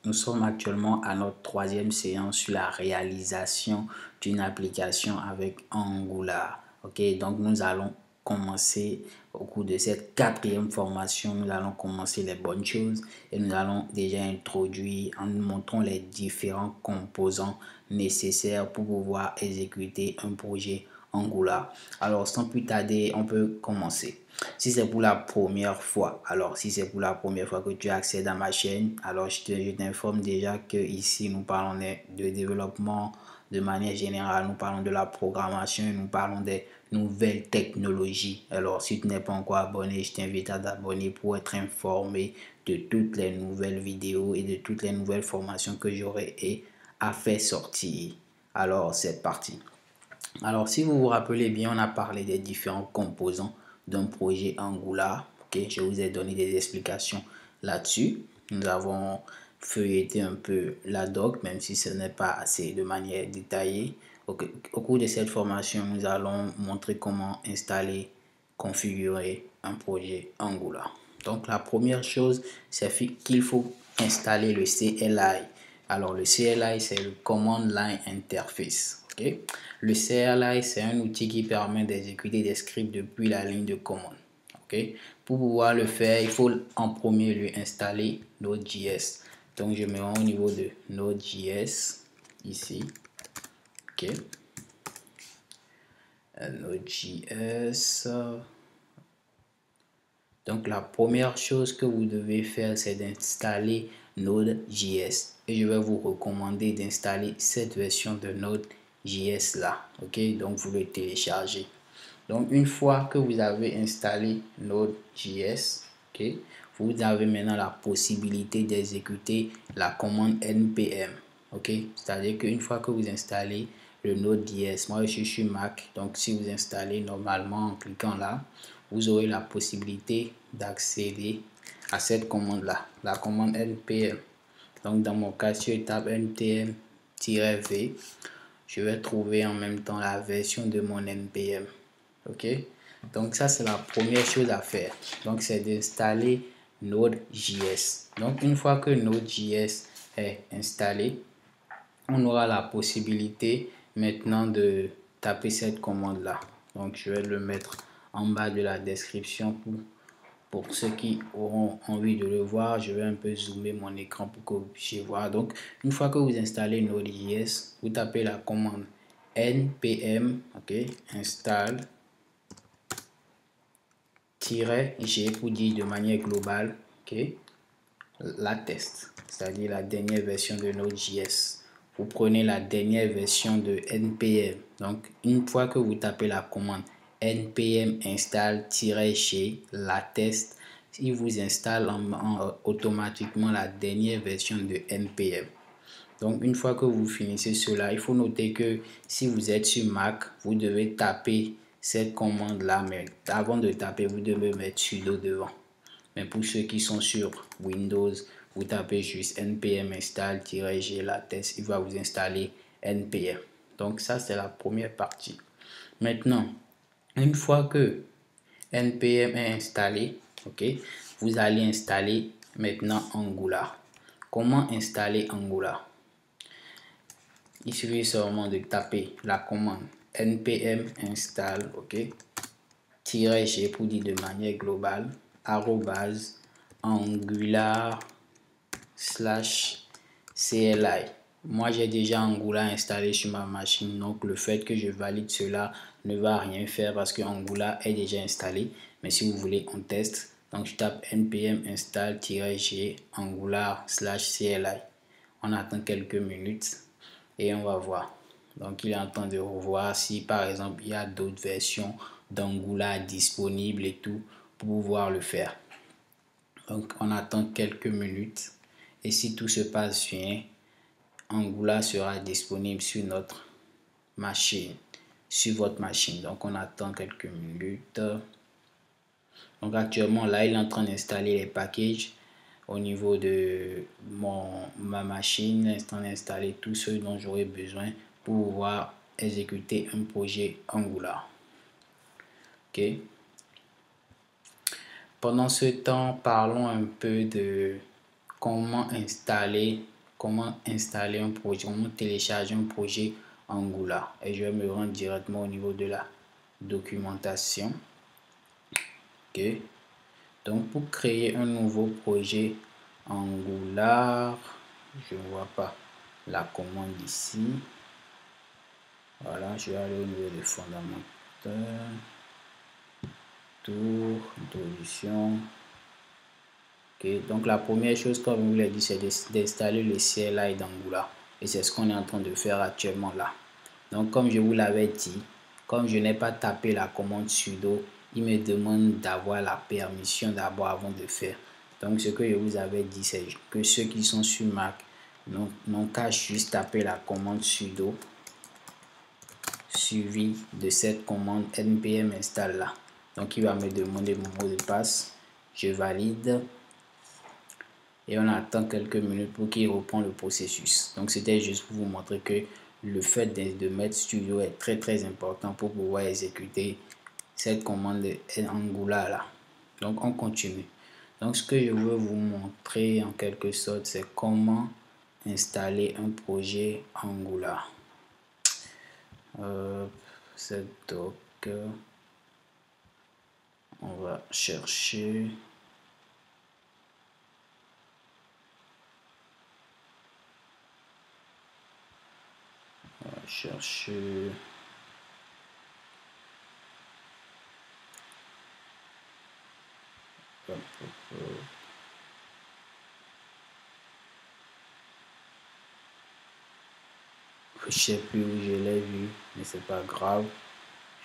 Nous sommes actuellement à notre troisième séance sur la réalisation d'une application avec Angular. Ok, donc nous allons commencer au cours de cette quatrième formation. Nous allons commencer les bonnes choses et nous allons déjà introduire en nous montrant les différents composants nécessaires pour pouvoir exécuter un projet Angular. Alors, sans plus tarder, on peut commencer. Si c'est pour la première fois, que tu accèdes à ma chaîne, alors je t'informe déjà que ici nous parlons de développement de manière générale, nous parlons de la programmation, nous parlons des nouvelles technologies. Alors si tu n'es pas encore abonné, je t'invite à t'abonner pour être informé de toutes les nouvelles vidéos et de toutes les nouvelles formations que j'aurai et à faire sortir. Alors c'est parti. Alors, si vous vous rappelez bien, on a parlé des différents composants d'un projet Angular. Ok, je vous ai donné des explications là-dessus. Nous avons feuilleté un peu la doc, même si ce n'est pas assez de manière détaillée. Au cours de cette formation, nous allons montrer comment installer, configurer un projet Angular. Donc, la première chose, c'est qu'il faut installer le CLI. Alors, le CLI, c'est le Command Line Interface. Okay? Le CLI, c'est un outil qui permet d'exécuter des scripts depuis la ligne de commande. Okay? Pour pouvoir le faire, il faut en premier lieu installer Node.js. Donc, je me rends au niveau de Node.js ici. Ok. Node.js. Donc, la première chose que vous devez faire, c'est d'installer Node.js. Et je vais vous recommander d'installer cette version de Node.js là. Ok, donc vous le téléchargez. Donc, une fois que vous avez installé Node.js, ok, vous avez maintenant la possibilité d'exécuter la commande npm. Ok, c'est-à-dire qu'une fois que vous installez le Node.js, moi je suis sur Mac, donc si vous installez normalement en cliquant là, vous aurez la possibilité d'accéder à cette commande là, la commande npm. Donc dans mon cas, si je tape npm-v, je vais trouver en même temps la version de mon npm. Ok, donc ça c'est la première chose à faire. Donc c'est d'installer Node.js. Donc une fois que Node.js est installé, on aura la possibilité maintenant de taper cette commande là. Donc je vais le mettre en bas de la description pour ceux qui auront envie de le voir. Je vais un peu zoomer mon écran pour que vous puissiez voir. Donc une fois que vous installez Node.js, vous tapez la commande npm, ok, install -g pour dire de manière globale, ok, la test, c'est-à-dire la dernière version de Node.js. Vous prenez la dernière version de npm. Donc une fois que vous tapez la commande npm install-g la test, il vous installe automatiquement la dernière version de npm. Donc une fois que vous finissez cela, il faut noter que si vous êtes sur Mac, vous devez taper cette commande là, mais avant de taper, vous devez mettre sudo devant. Mais pour ceux qui sont sur Windows, vous tapez juste npm install-g la test, il va vous installer npm. Donc ça c'est la première partie. Maintenant, une fois que npm est installé, ok, vous allez installer maintenant Angular. Comment installer Angular? Il suffit seulement de taper la commande npm install, ok, -g pour dire de manière globale, /angular/cli. Moi j'ai déjà Angular installé sur ma machine, donc le fait que je valide cela ne va rien faire parce que Angular est déjà installé. Mais si vous voulez on teste, donc je tape npm install-g angular/cli. On attend quelques minutes et on va voir. Donc il est en train de revoir si par exemple il y a d'autres versions d'Angular disponibles et tout pour pouvoir le faire. Donc on attend quelques minutes et si tout se passe bien, Angular sera disponible sur notre machine, sur votre machine. Donc on attend quelques minutes. Donc actuellement là il est en train d'installer les packages au niveau de ma machine. Il est en train d'installer tout ce dont j'aurai besoin pour pouvoir exécuter un projet Angular. Ok. Pendant ce temps, parlons un peu de comment installer un projet, comment télécharger un projet Angular. Et je vais me rendre directement au niveau de la documentation. Ok. Donc pour créer un nouveau projet Angular, je ne vois pas la commande ici. Voilà, je vais aller au niveau des fondamentaux, tour, introduction. Ok, donc la première chose, comme je vous l'ai dit, c'est d'installer le CLI d'Angular. Et c'est ce qu'on est en train de faire actuellement là. Donc comme je vous l'avais dit, comme je n'ai pas tapé la commande sudo, il me demande d'avoir la permission d'abord avant de faire. Donc ce que je vous avais dit, c'est que ceux qui sont sur Mac n'ont qu'à juste taper la commande sudo suivi de cette commande npm install là. Donc il va me demander mon mot de passe, je valide et on attend quelques minutes pour qu'il reprenne le processus. Donc c'était juste pour vous montrer que le fait de mettre studio est très important pour pouvoir exécuter cette commande Angular là. Donc on continue. Donc ce que je veux vous montrer en quelque sorte, c'est comment installer un projet Angular. C'est doc, on va chercher. Chercher je sais plus où je l'ai vu, mais c'est pas grave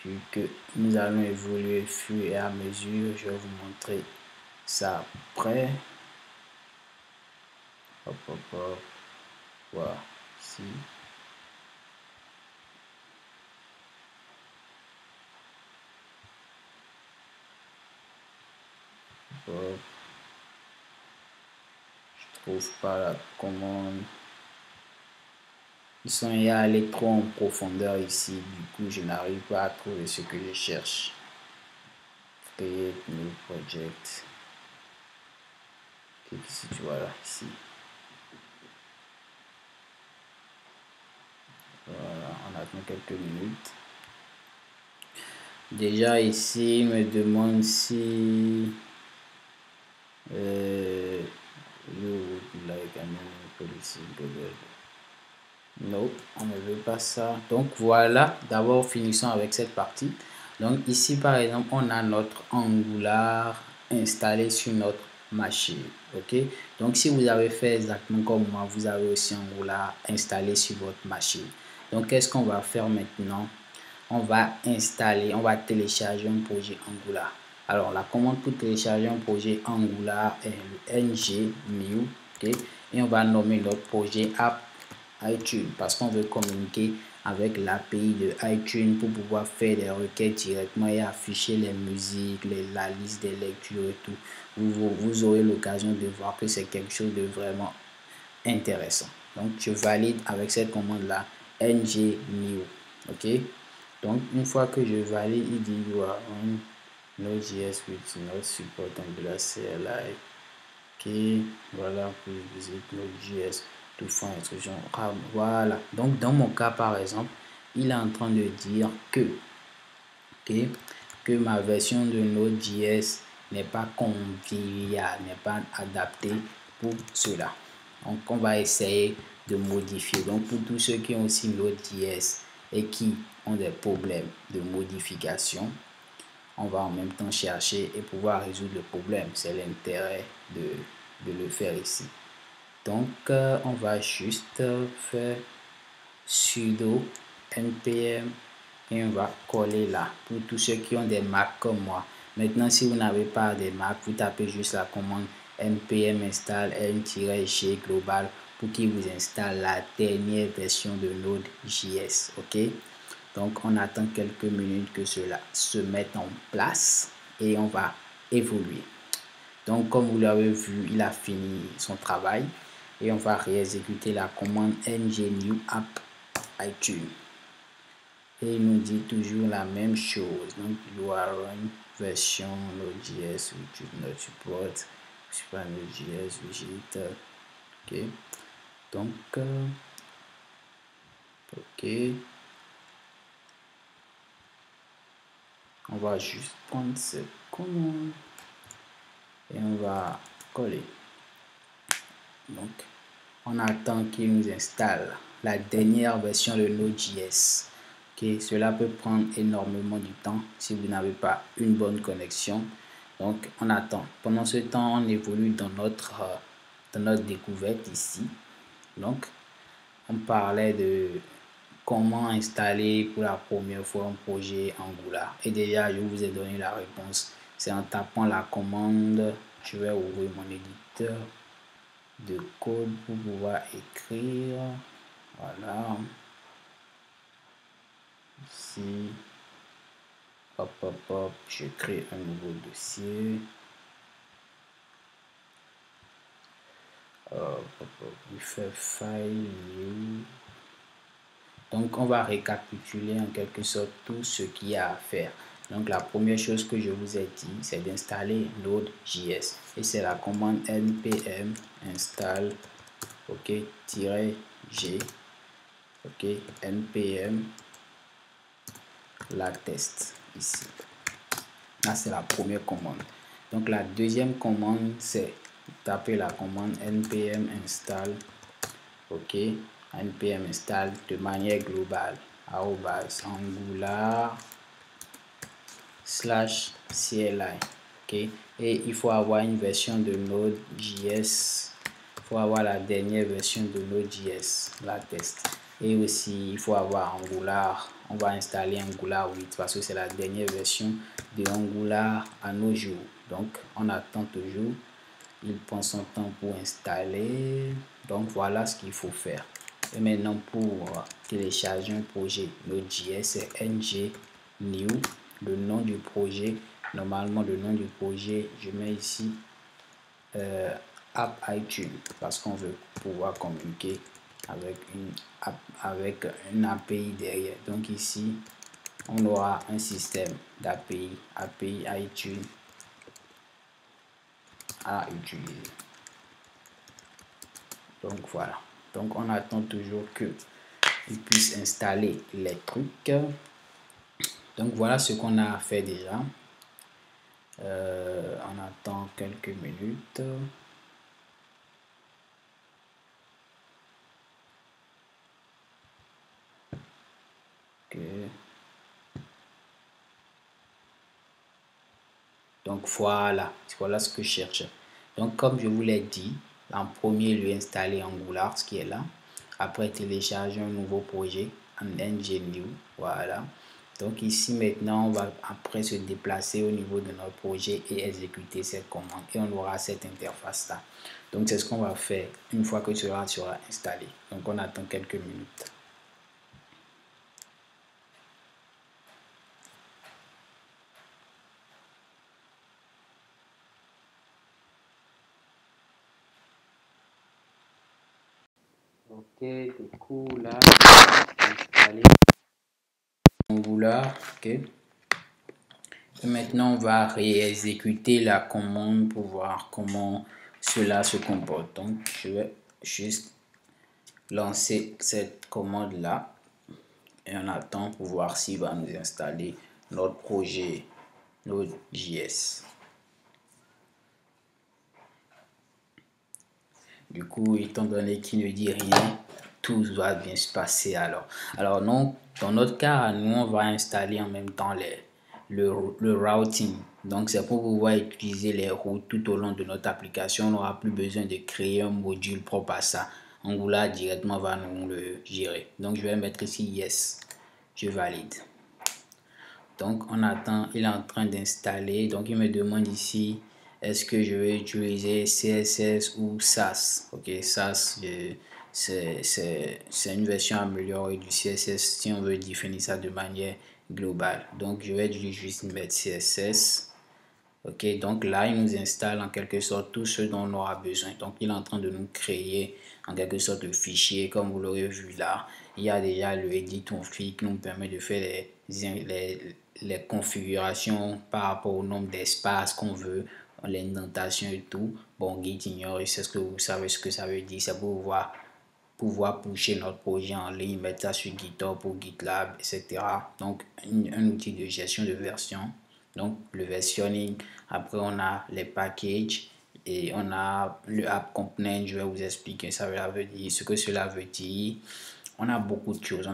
vu que nous allons évoluer au fur et à mesure. Je vais vous montrer ça après. Hop, voilà, ici. Hop. Je trouve pas la commande. Ils sont allés trop en profondeur ici, du coup je n'arrive pas à trouver ce que je cherche. Create new project. Et ici tu vois là, ici. Voilà, on attend quelques minutes. Déjà ici, il me demande si non, on ne veut pas ça. Donc voilà, d'abord finissons avec cette partie. Donc ici par exemple, on a notre Angular installé sur notre machine. Ok, donc si vous avez fait exactement comme moi, vous avez aussi Angular installé sur votre machine. Donc qu'est-ce qu'on va faire maintenant? On va installer, on va télécharger un projet Angular. Alors la commande pour télécharger un projet Angular est le ng new, okay? Et on va nommer notre projet app iTunes parce qu'on veut communiquer avec l'API de iTunes pour pouvoir faire des requêtes directement et afficher les musiques, la liste des lectures et tout. Vous aurez l'occasion de voir que c'est quelque chose de vraiment intéressant. Donc je valide avec cette commande là ng new. Ok, donc une fois que je valide, il dit you are on Node.js with not support Angular CLI. Ok, voilà, puis visite Node.js to find instruction. Voilà, donc dans mon cas par exemple, il est en train de dire que ma version de Node.js n'est pas conviviale, n'est pas adaptée pour cela. Donc on va essayer de modifier. Donc pour tous ceux qui ont aussi Node.js et qui ont des problèmes de modification, on va en même temps chercher et pouvoir résoudre le problème. C'est l'intérêt de le faire ici. Donc on va juste faire sudo npm et on va coller là pour tous ceux qui ont des Mac comme moi. Maintenant si vous n'avez pas des Mac, vous tapez juste la commande npm install n-g global pour qu'il vous installe la dernière version de Node.js. Ok, donc on attend quelques minutes que cela se mette en place et on va évoluer. Donc comme vous l'avez vu, il a fini son travail et on va réexécuter la commande ng new app iTunes et il nous dit toujours la même chose. Donc you are on version Node.js which is not support suis pas Node.js, Vite. Ok. Donc, ok. On va juste prendre ce commande et on va coller. Donc, on attend qu'il nous installe la dernière version de Node.js. Okay, cela peut prendre énormément du temps si vous n'avez pas une bonne connexion. Donc, on attend. Pendant ce temps, on évolue dans notre découverte ici. Donc, on parlait de comment installer pour la première fois un projet Angular. Et déjà, je vous ai donné la réponse. C'est en tapant la commande. Je vais ouvrir mon éditeur de code pour pouvoir écrire. Voilà. Ici. Hop, hop, hop. Je crée un nouveau dossier. Hop, hop, hop. Je fais file new. Donc, on va récapituler en quelque sorte tout ce qu'il y a à faire. Donc, la première chose que je vous ai dit, c'est d'installer Node.js. Et c'est la commande npm install, ok, -g, ok, npm la test ici. Là, c'est la première commande. Donc, la deuxième commande, c'est taper la commande npm install, ok, npm install de manière globale, @angular /cli, ok. Et il faut avoir une version de Node.js, il faut avoir la dernière version de Node.js, la test. Et aussi, il faut avoir Angular. On va installer Angular 8 parce que c'est la dernière version de Angular à nos jours. Donc, on attend toujours. Il prend son temps pour installer. Donc, voilà ce qu'il faut faire. Et maintenant, pour télécharger un projet Node.js, c'est ng-new, le nom du projet. Normalement, le nom du projet, je mets ici App iTunes parce qu'on veut pouvoir communiquer avec une API derrière. Donc ici, on aura un système d'API, API iTunes à utiliser. Donc voilà. Donc on attend toujours que il puisse installer les trucs. Donc voilà ce qu'on a fait déjà. On attend quelques minutes. Okay. Donc voilà ce que je cherche. Donc comme je vous l'ai dit, en premier lieu installer Angular, ce qui est là. Après télécharger un nouveau projet en ng-new, voilà. Donc ici maintenant on va après se déplacer au niveau de notre projet et exécuter cette commande et on aura cette interface là. Donc c'est ce qu'on va faire une fois que cela sera installé. Donc on attend quelques minutes. Ok, du coup là, installer Angular, ok. Et maintenant on va réexécuter la commande pour voir comment cela se comporte. Donc je vais juste lancer cette commande là et on attend pour voir s'il va nous installer notre projet Node.js. Du coup, étant donné qu'il ne dit rien, tout va bien se passer alors non, dans notre cas, nous on va installer en même temps le routing. Donc c'est pour pouvoir utiliser les routes tout au long de notre application. On n'aura plus besoin de créer un module propre à ça. Angular directement va nous le gérer. Donc je vais mettre ici yes, je valide. Donc on attend, il est en train d'installer. Donc il me demande ici est-ce que je vais utiliser CSS ou SAS. Ok, SAS c'est une version améliorée du CSS si on veut définir ça de manière globale. Donc je vais juste mettre CSS. Ok, donc là il nous installe en quelque sorte tout ce dont on aura besoin. Donc il est en train de nous créer en quelque sorte le fichier comme vous l'aurez vu là. Il y a déjà le edit config qui nous permet de faire les configurations par rapport au nombre d'espaces qu'on veut l'indentation et tout. Bon, Git ignore, c'est ce que vous savez ce que ça veut dire. C'est pour pouvoir pusher notre projet en ligne, mettre ça sur GitHub ou GitLab, etc. Donc, un outil de gestion de version. Donc, le versionning. Après, on a les packages et on a le app component. Je vais vous expliquer ce que cela veut dire. On a beaucoup de choses,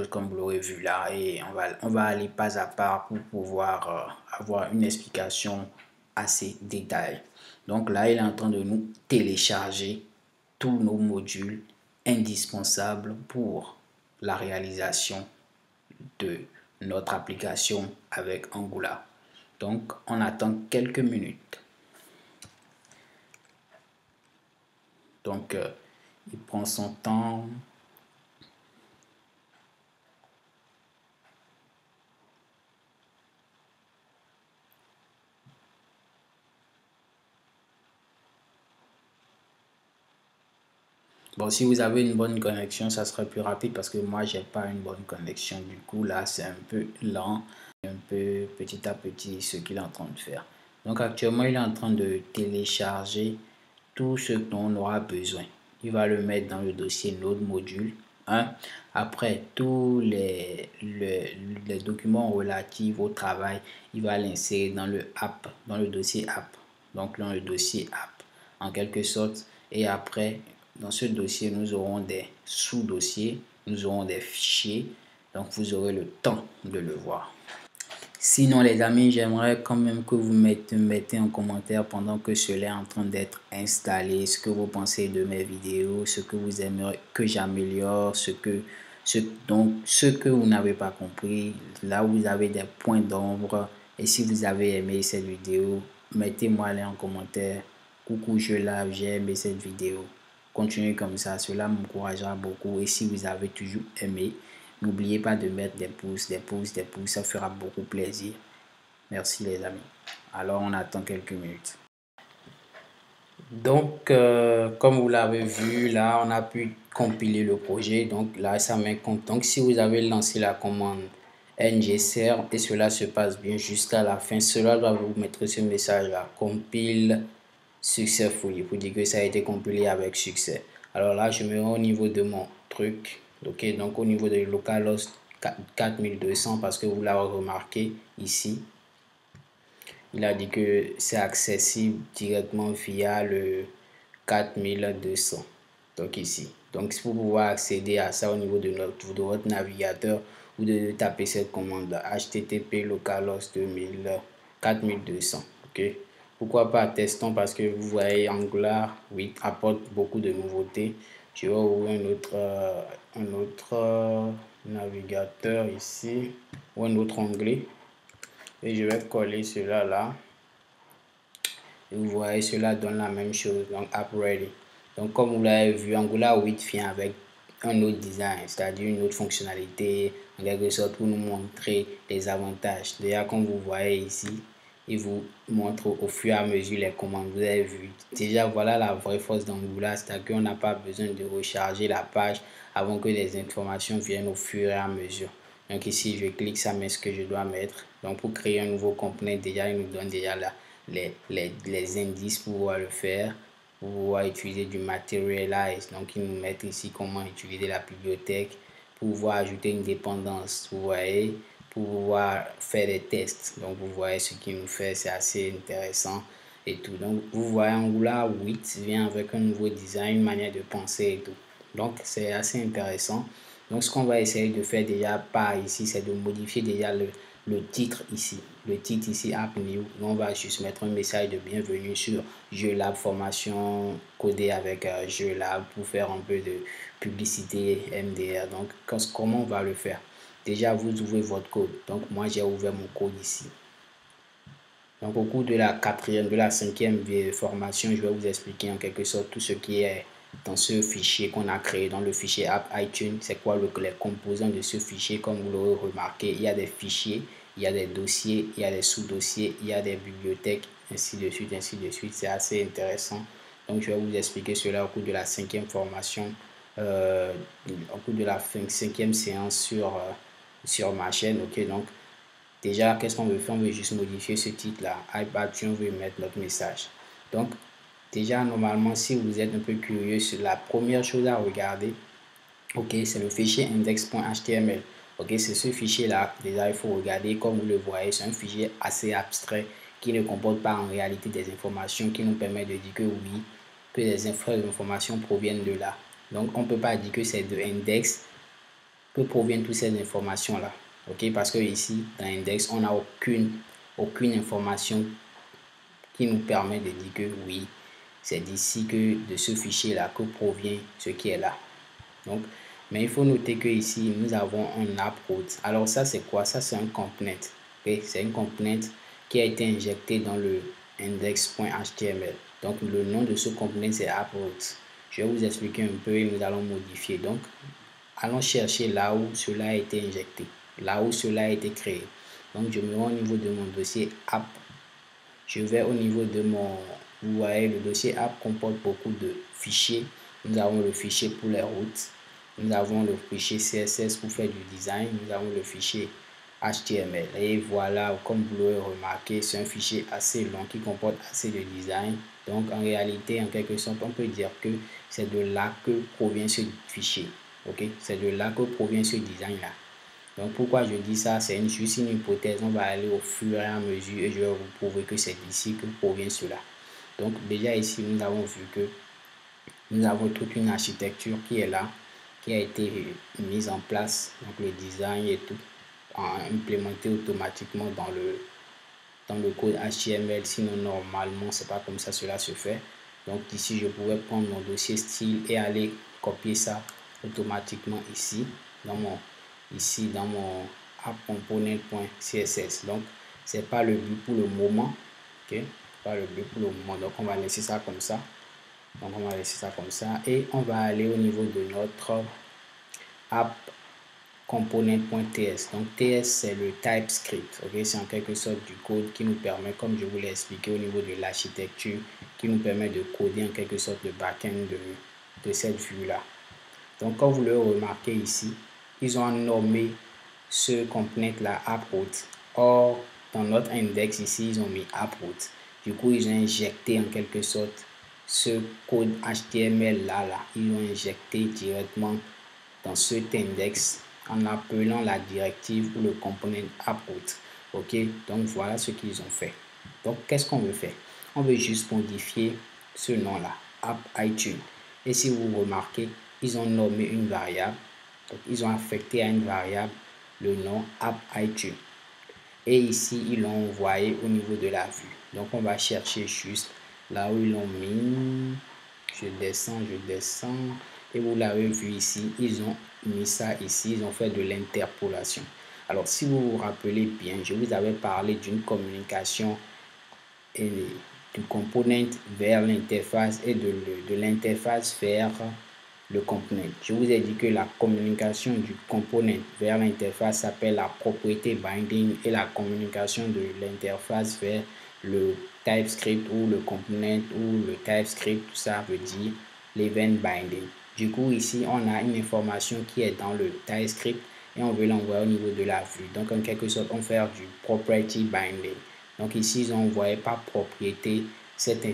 comme vous l'aurez vu là, et on va aller pas à pas pour pouvoir avoir une explication assez détaillée. Donc là, il est en train de nous télécharger tous nos modules indispensables pour la réalisation de notre application avec Angular. Donc, on attend quelques minutes. Donc, il prend son temps. Bon, si vous avez une bonne connexion, ça sera plus rapide parce que moi, j'ai pas une bonne connexion. Du coup, là, c'est un peu lent, un peu petit à petit ce qu'il est en train de faire. Donc, actuellement, il est en train de télécharger tout ce dont on aura besoin. Il va le mettre dans le dossier Node Module 1. Après, tous les documents relatifs au travail, il va l'insérer dans le app, dans le dossier app. Donc, dans le dossier app, en quelque sorte. Et après, dans ce dossier, nous aurons des sous-dossiers, nous aurons des fichiers. Donc, vous aurez le temps de le voir. Sinon, les amis, j'aimerais quand même que vous mettez en commentaire pendant que cela est en train d'être installé, ce que vous pensez de mes vidéos, ce que vous aimeriez que j'améliore, ce que vous n'avez pas compris, là où vous avez des points d'ombre. Et si vous avez aimé cette vidéo, mettez-moi là en commentaire. Coucou, j'ai aimé cette vidéo. Continuez comme ça, cela m'encouragera beaucoup. Et si vous avez toujours aimé, n'oubliez pas de mettre des pouces, ça fera beaucoup plaisir. Merci les amis. Alors on attend quelques minutes. Donc, comme vous l'avez vu, là, on a pu compiler le projet. Donc là, ça met compte. Donc, si vous avez lancé la commande ngserve et cela se passe bien jusqu'à la fin, cela doit vous mettre ce message-là, compile successfully, pour dire que ça a été compilé avec succès. Alors là, je me rends au niveau de mon truc. Ok, donc au niveau de localhost 4200, parce que vous l'avez remarqué ici, il a dit que c'est accessible directement via le 4200. Donc ici. Donc pour pouvoir accéder à ça au niveau de votre navigateur, vous devez taper cette commande là, http localhost 4200. Ok. Pourquoi pas testons, parce que vous voyez Angular 8 apporte beaucoup de nouveautés. Je vais ouvrir un autre navigateur ici, ou un autre onglet, et je vais coller cela là. Et vous voyez, cela donne la même chose, donc App Ready. Donc comme vous l'avez vu, Angular 8 vient avec un autre design, c'est-à-dire une autre fonctionnalité, en quelque sorte pour nous montrer les avantages. Déjà, comme vous voyez ici, il vous montre au fur et à mesure les commandes. Vous avez vu, déjà voilà la vraie force d'Angular, c'est-à-dire qu'on n'a pas besoin de recharger la page avant que les informations viennent au fur et à mesure. Donc ici, je clique, ça met ce que je dois mettre. Donc pour créer un nouveau component, déjà il nous donne déjà les indices pour pouvoir le faire, pour pouvoir utiliser du materialize. Donc ils nous mettent ici comment utiliser la bibliothèque, pour pouvoir ajouter une dépendance, vous voyez, pour pouvoir faire des tests. Donc vous voyez ce qu'il nous fait, c'est assez intéressant et tout. Donc vous voyez, Angular 8 vient avec un nouveau design, une manière de penser et tout. Donc c'est assez intéressant. Donc ce qu'on va essayer de faire déjà par ici, c'est de modifier déjà le titre ici. Le titre ici, App New. On va juste mettre un message de bienvenue sur JeuxLab, formation codée avec JeuxLab, pour faire un peu de publicité MDR. Donc comment on va le faire? Déjà, vous ouvrez votre code. Donc moi, j'ai ouvert mon code ici. Donc au cours de la cinquième formation, je vais vous expliquer en quelque sorte tout ce qui est dans ce fichier qu'on a créé, dans le fichier app iTunes. C'est quoi les composants de ce fichier? Comme vous l'aurez remarqué, il y a des fichiers, il y a des dossiers, il y a des sous-dossiers, il y a des bibliothèques, ainsi de suite, ainsi de suite. C'est assez intéressant. Donc je vais vous expliquer cela au cours de la cinquième formation, au cours de la cinquième séance sur ma chaîne. Ok, donc déjà, qu'est-ce qu'on veut faire? On veut juste modifier ce titre-là. Hype App, on veut mettre notre message. Donc, déjà, normalement, si vous êtes un peu curieux, sur la première chose à regarder, ok, c'est le fichier index.html. Ok, c'est ce fichier-là. Déjà, il faut regarder. Comme vous le voyez, c'est un fichier assez abstrait qui ne comporte pas en réalité des informations qui nous permettent de dire que oui, que les informations proviennent de là. Donc, on ne peut pas dire que c'est de index que proviennent toutes ces informations-là. Ok, parce que ici, dans index, on n'a aucune information qui nous permet de dire que oui, c'est d'ici que de ce fichier-là que provient ce qui est là. Donc, mais il faut noter que ici, nous avons un app route. Alors ça, c'est quoi? Ça, c'est un component. Okay? C'est une component qui a été injecté dans le index.html. Donc, le nom de ce component, c'est app route. Je vais vous expliquer un peu et nous allons modifier. Donc, allons chercher là où cela a été injecté, là où cela a été créé. Donc, je me rends au niveau de mon dossier app. Je vais au niveau de mon... Vous voyez, le dossier app comporte beaucoup de fichiers. Nous avons le fichier pour les routes. Nous avons le fichier CSS pour faire du design. Nous avons le fichier HTML. Et voilà, comme vous l'avez remarqué, c'est un fichier assez long qui comporte assez de design. Donc, en réalité, en quelque sorte, on peut dire que c'est de là que provient ce fichier. Ok, c'est de là que provient ce design-là. Donc, pourquoi je dis ça? C'est juste une hypothèse. On va aller au fur et à mesure et je vais vous prouver que c'est d'ici que provient cela. Donc, déjà ici, nous avons vu que nous avons toute une architecture qui est là, qui a été mise en place. Donc, le design et tout, implémenté automatiquement dans le code HTML. Sinon, normalement, c'est pas comme ça cela se fait. Donc, ici, je pourrais prendre mon dossier style et aller copier ça automatiquement ici, dans mon app component.css. Donc, c'est pas le but pour le moment. Ok, pas le but pour le moment. Donc, on va laisser ça comme ça. Donc, on va laisser ça comme ça. Et on va aller au niveau de notre app component.ts. Donc, TS, c'est le TypeScript. Ok, c'est en quelque sorte du code qui nous permet, comme je vous l'ai expliqué au niveau de l'architecture, qui nous permet de coder en quelque sorte le backend de cette vue-là. Donc, comme vous le remarquez ici, ils ont nommé ce component-là AppRoot. Or, dans notre index ici, ils ont mis AppRoot. Du coup, ils ont injecté en quelque sorte ce code HTML là. Ils l'ont injecté directement dans cet index en appelant la directive ou le component AppRoot. Ok, donc voilà ce qu'ils ont fait. Donc, qu'est-ce qu'on veut faire? On veut juste modifier ce nom-là, App iTunes. Et si vous remarquez, ils ont nommé une variable. Donc, ils ont affecté à une variable le nom App iTunes. Et ici, ils l'ont envoyé au niveau de la vue. Donc, on va chercher juste là où ils l'ont mis. Je descends. Et vous l'avez vu ici, ils ont mis ça ici. Ils ont fait de l'interpolation. Alors, si vous vous rappelez bien, je vous avais parlé d'une communication et du component vers l'interface et de l'interface vers le component. Je vous ai dit que la communication du component vers l'interface s'appelle la propriété binding et la communication de l'interface vers le TypeScript ou le component ou le TypeScript, tout ça veut dire l'event binding. Du coup, ici, on a une information qui est dans le TypeScript et on veut l'envoyer au niveau de la vue. Donc, en quelque sorte, on fait du property binding. Donc, ici, ils ont envoyé par propriété cette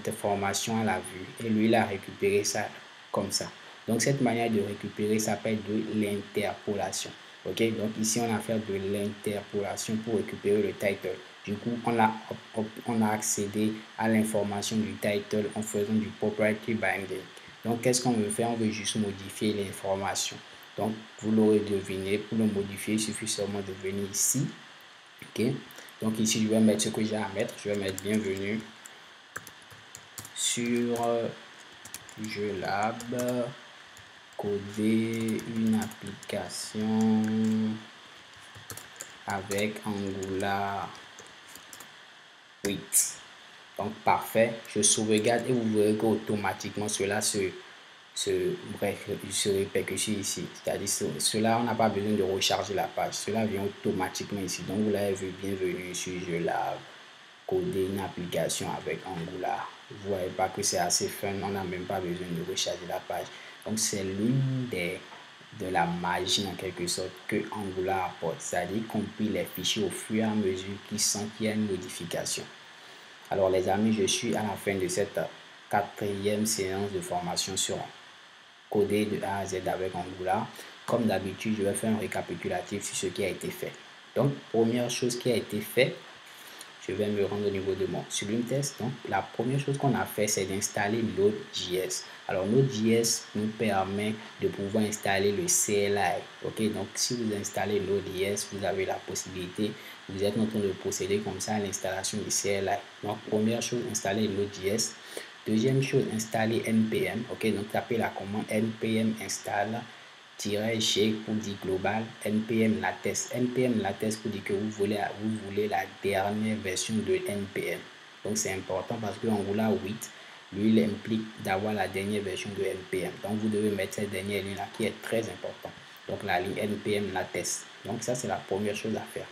information à la vue et lui, il a récupéré ça comme ça. Donc, cette manière de récupérer s'appelle de l'interpolation. Ok, donc ici, on a fait de l'interpolation pour récupérer le title. Du coup, on a accédé à l'information du title en faisant du property binding. Donc, qu'est-ce qu'on veut faire? On veut juste modifier l'information. Donc, vous l'aurez deviné, pour le modifier, il suffit seulement de venir ici. Ok, donc ici, je vais mettre ce que j'ai à mettre. Je vais mettre bienvenue sur JLab, coder une application avec Angular 8. Donc, parfait. Je sauvegarde et vous verrez qu'automatiquement, cela se répercute ici. C'est-à-dire, cela, on n'a pas besoin de recharger la page. Cela vient automatiquement ici. Donc, vous l'avez vu, bienvenue sur JLab, coder une application avec Angular. Vous voyez pas que c'est assez fun, on n'a même pas besoin de recharger la page. Donc, c'est l'une des de la magie en quelque sorte que Angular apporte. C'est-à-dire qu'on compile les fichiers au fur et à mesure qu'il sent qu'il y a une modification. Alors les amis, je suis à la fin de cette quatrième séance de formation sur coder de A à Z avec Angular. Comme d'habitude, je vais faire un récapitulatif sur ce qui a été fait. Donc, première chose qui a été fait, je vais me rendre au niveau de mon Sublime Text. Donc, la première chose qu'on a fait, c'est d'installer Node.js. Alors, Node.js nous permet de pouvoir installer le CLI. Ok, donc si vous installez Node.js, vous avez la possibilité, vous êtes en train de procéder comme ça à l'installation du CLI. Donc, première chose, installer Node.js. Deuxième chose, installer npm. Ok, donc tapez la commande npm install -g pour dire global, npm latest. npm latest pour dire que vous voulez la dernière version de npm. Donc c'est important parce que Angular 8, lui, il implique d'avoir la dernière version de npm. Donc vous devez mettre cette dernière ligne là qui est très important. Donc la ligne npm latest. Donc ça c'est la première chose à faire.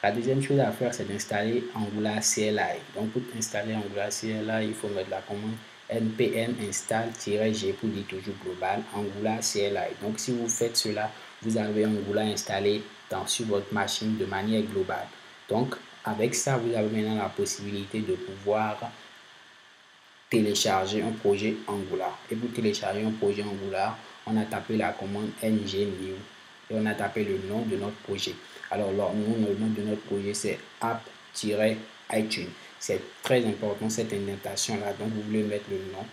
La deuxième chose à faire, c'est d'installer Angular CLI. Donc, pour installer Angular CLI, il faut mettre la commande npm install-g pour dire toujours global Angular CLI. Donc, si vous faites cela, vous avez Angular installé sur votre machine de manière globale. Donc, avec ça, vous avez maintenant la possibilité de pouvoir télécharger un projet Angular. Et pour télécharger un projet Angular, on a tapé la commande ng-new et on a tapé le nom de notre projet. Alors, le nom de notre projet, c'est app-iTunes. C'est très important cette indentation-là. Donc, vous voulez mettre le nom,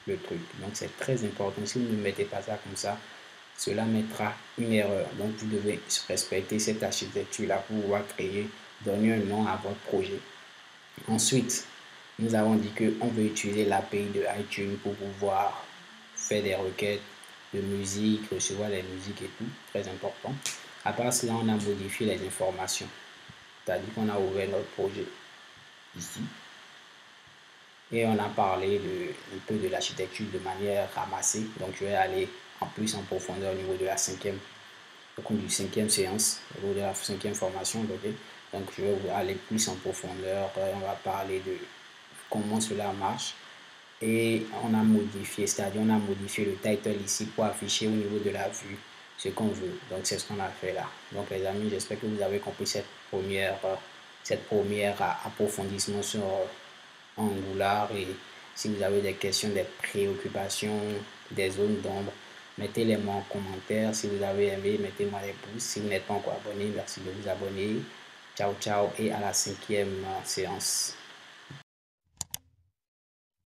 le truc. Donc, c'est très important. Si vous ne mettez pas ça comme ça, cela mettra une erreur. Donc, vous devez respecter cette architecture-là pour pouvoir créer, donner un nom à votre projet. Ensuite, nous avons dit qu'on veut utiliser l'API de iTunes pour pouvoir faire des requêtes de musique, recevoir des musiques et tout, très important. À part cela, on a modifié les informations. C'est-à-dire qu'on a ouvert notre projet ici. Et on a parlé un peu de l'architecture de manière ramassée. Donc, je vais aller en plus en profondeur au niveau de la cinquième séance, au niveau de la cinquième formation. Okay? Donc, je vais aller plus en profondeur. On va parler de comment cela marche. Et on a modifié, c'est-à-dire on a modifié le title ici pour afficher au niveau de la vue ce qu'on veut. Donc c'est ce qu'on a fait là. Donc les amis, j'espère que vous avez compris cette première approfondissement sur Angular. Et si vous avez des questions, des préoccupations, des zones d'ombre, mettez-les moi en commentaire. Si vous avez aimé, mettez-moi des pouces. Si vous n'êtes pas encore abonné, merci de vous abonner. Ciao, ciao et à la cinquième séance.